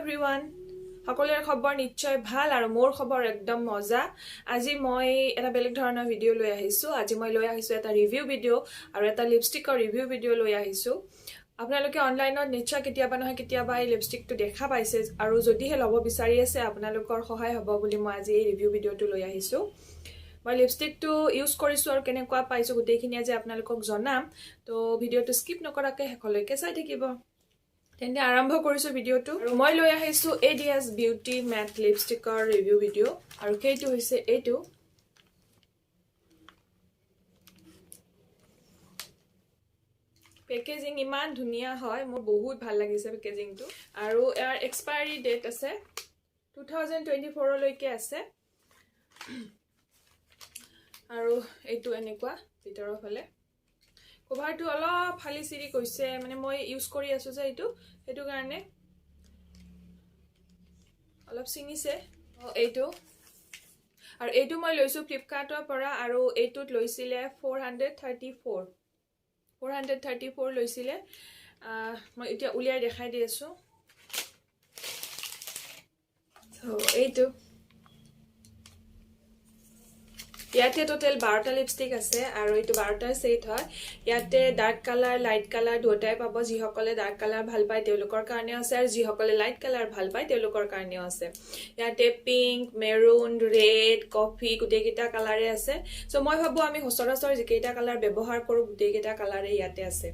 everyone. সকলোৰে খবৰ নিশ্চয় ভাল আৰু মোৰ খবৰ একদম মজা। আজি মই এটা বেলেগ ধৰণৰ ভিডিও লৈ আহিছো। আজি মই লৈ আহিছো এটা ৰিভিউ ভিডিও আৰু এটা লিপষ্টিকৰ ৰিভিউ ভিডিও লৈ আহিছো। আপোনালোকে অনলাইনত নিশ্চয় কেতিয়াবা নহয় কেতিয়াবা এই লিপষ্টিকটো দেখা পাইছে আৰু যদিহে ল'ব বিচাৰি আছে আপোনালোকৰ সহায় হ'ব বুলি মই আজি এই ৰিভিউ ভিডিওটো লৈ আহিছো। মই লিপষ্টিকটো ইউজ কৰিছো আৰু কেনেকুৱা পাইছো গোটেইখিনি আজি আপোনালোকক জনাম। তো ভিডিওটো স্কিপ নকৰাকৈ শেষলৈকে চাই থাকিব। তেন্তে আৰম্ভ কৰিছো ভিডিওটো আৰু মই লৈ আহিছো ADS বিউটি মেট লিপষ্টিকৰ ৰিভিউ ভিডিও আৰু সেইটো হৈছে এইটো। পেকেজিং ইমান ধুনীয়া হয়, মোৰ বহুত ভাল লাগিছে পেকেজিংটো আৰু ইয়াৰ এক্সপায়াৰি ডেট আছে 2024 লৈকে আছে আৰু এইটো এনেকুৱা ভিতৰৰ ফালে কভাৰটো অলপ ফালি চিৰি কৈছে, মানে মই ইউজ কৰি আছো যে সেইটো কাৰণে অলপ ছিঙিছে। এইটো আৰু এইটো মই লৈছো ফ্লিপকাৰ্টৰ পৰা আৰু এইটোত লৈছিলে 434 লৈছিলে। মই এতিয়া উলিয়াই দেখাই দি আছো। এইটো ইয়াতে টোটেল 12টা লিপষ্টিক আছে আৰু এইটো 12টা সেট হয়। ইয়াতে ডাৰ্ক কালাৰ লাইট কালাৰ দুটাই পাব। যিসকলে ডাৰ্ক কালাৰ ভাল পায় তেওঁলোকৰ কাৰণে আছে আৰু যিসকলে লাইট কালাৰ ভাল পায় তেওঁলোকৰ কাৰণেও আছে। ইয়াতে পিংক, মেৰুন, ৰেড, কফি গোটেইকেইটা কালাৰে আছে। সো মই ভাবো আমি সচৰাচৰ যিকেইটা কালাৰ ব্যৱহাৰ কৰো গোটেইকেইটা কালাৰে ইয়াতে আছে।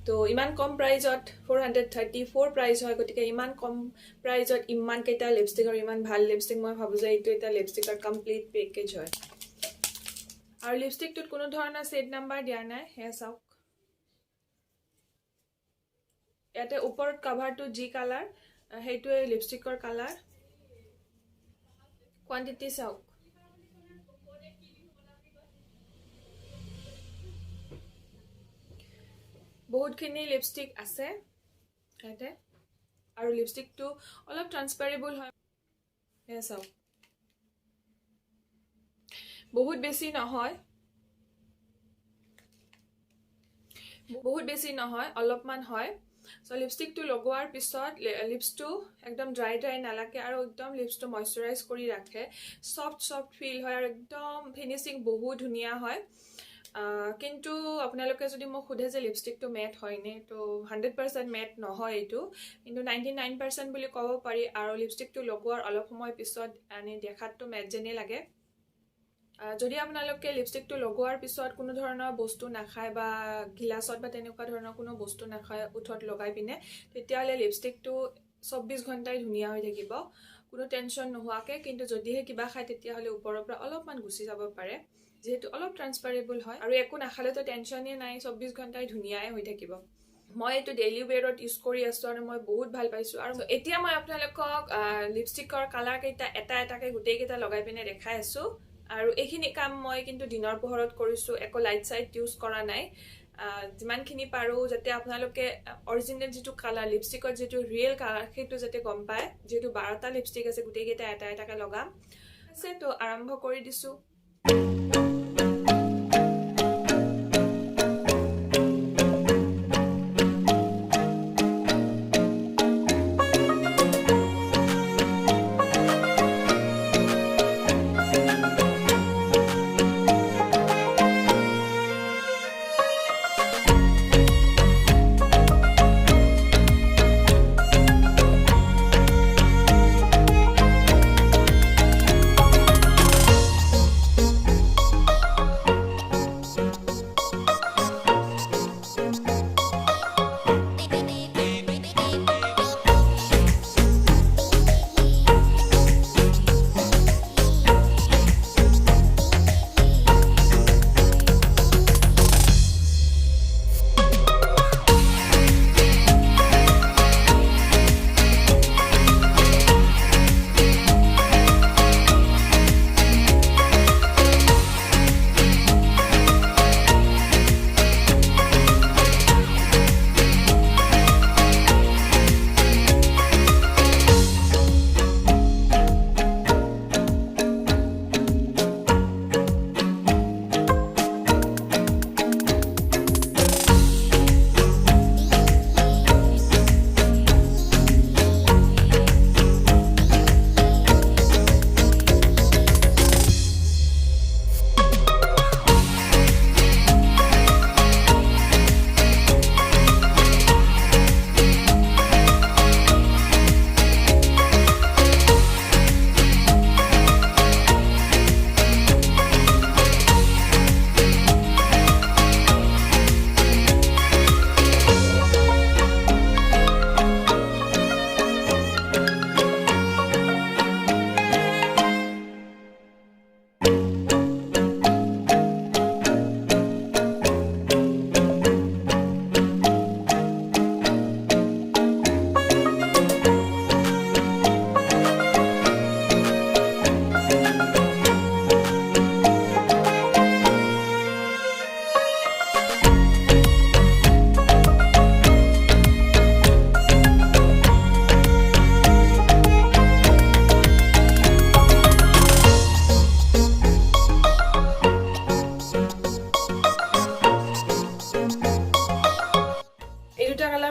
তো ইমান কম প্ৰাইজত 434 প্ৰাইজ হয়, গতিকে ইমান কম প্ৰাইজত ইমান কেইটা লিপষ্টিক আৰু ইমান ভাল লিপষ্টিক মই ভাবো যে এইটো এটা লিপষ্টিকৰ কমপ্লিট পেকেজ হয়। আৰু লিপষ্টিকটোত কোনো ধৰণৰ শেড নাম্বাৰ দিয়া নাই, হে চাওক। ইয়াতে ওপৰত কভাৰটো যি কালাৰ সেইটোৱে লিপষ্টিকৰ কালাৰ। কোৱান্টিটি চাওক, বহুতখিনি লিপষ্টিক আছে ইয়াতে আৰু লিপষ্টিকটো অলপ ট্ৰান্সপেৰেবল হয়। হে চাওক, বহুত বেছি নহয় অলপমান হয়। সো লিপষ্টিকটো লগোৱাৰ পিছত লিপছটো একদম ড্ৰাই নালাগে আৰু একদম লিপছটো ময়শ্চাৰাইজ কৰি ৰাখে। সফট ফিল হয় আৰু একদম ফিনিচিং বহুত ধুনীয়া হয়। কিন্তু আপোনালোকে যদি মোক সোধে যে লিপষ্টিকটো মেট হয়নে, তো 100% মেট নহয় এইটো, কিন্তু 99% বুলি ক'ব পাৰি। আৰু লিপষ্টিকটো লগোৱাৰ অলপ সময় পিছত দেখাতটো মেট যেনে লাগে। যদি আপোনালোকে লিপষ্টিকটো লগোৱাৰ পিছত কোনো ধৰণৰ বস্তু নাখায় বা গিলাছত বা তেনেকুৱা ধৰণৰ কোনো বস্তু নাখায় উঠত লগাই পিনে, তেতিয়াহ'লে লিপষ্টিকটো 24 ঘণ্টাই ধুনীয়া হৈ থাকিব কোনো টেনশ্যন নোহোৱাকে। কিন্তু যদিহে কিবা খায় তেতিয়াহ'লে ওপৰৰ পৰা অলপমান গুচি যাব পাৰে, যিহেতু অলপ ট্ৰান্সপেৰেবল হয়। আৰু একো নাখালেতো টেনশ্যনেই নাই, 24 ঘণ্টাই ধুনীয়াই হৈ থাকিব। মই এইটো ডেইলি ৱেৰত ইউজ কৰি আছো আৰু মই বহুত ভাল পাইছো। আৰু এতিয়া মই আপোনালোকক লিপষ্টিকৰ কালাৰ কেইটা এটা এটাকে গোটেইকেইটা লগাই পিনে দেখাই আছো। আৰু এইখিনি কাম মই কিন্তু দিনৰ পোহৰত কৰিছো, একো লাইট চাইট ইউজ কৰা নাই। যিমানখিনি পাৰো যাতে আপোনালোকে অৰিজিনেল যিটো কালাৰ লিপষ্টিকৰ যিটো ৰিয়েল কালাৰ সেইটো যাতে গম পায়। যিহেতু 12টা লিপষ্টিক আছে, গোটেইকেইটা এটা এটাকে লগাম আছে। তো আৰম্ভ কৰি দিছো।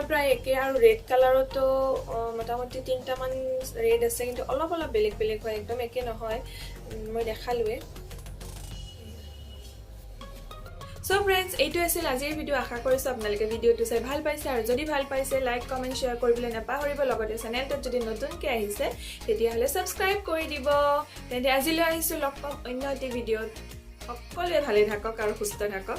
প্ৰায় একে আৰু ৰেড কালাৰতো মোটামুটি 3টা মান ৰেড আছে কিন্তু অলপ অলপ বেলেগ বেলেগ হয় একদম একে নহয় মই দেখালোৱে সো ফ্ৰেন্ডস এইটো আছিল আজিৰ ভিডিও আশা কৰিছো আপোনালোকে ভিডিওটো চাই ভাল পাইছে আৰু যদি ভাল পাইছে লাইক কমেন্ট শেয়াৰ কৰিবলৈ নাপাহৰিব লগতে চেনেলটো যদি নতুনকৈ আহিছে তেতিয়াহলে সাবস্ক্ৰাইব কৰি দিব তেন্তে আজিলৈ আহিছো লগ পাম অন্য এটা ভিডিওত সকলোৱে ভালে থাকক আৰু সুস্থ থাকক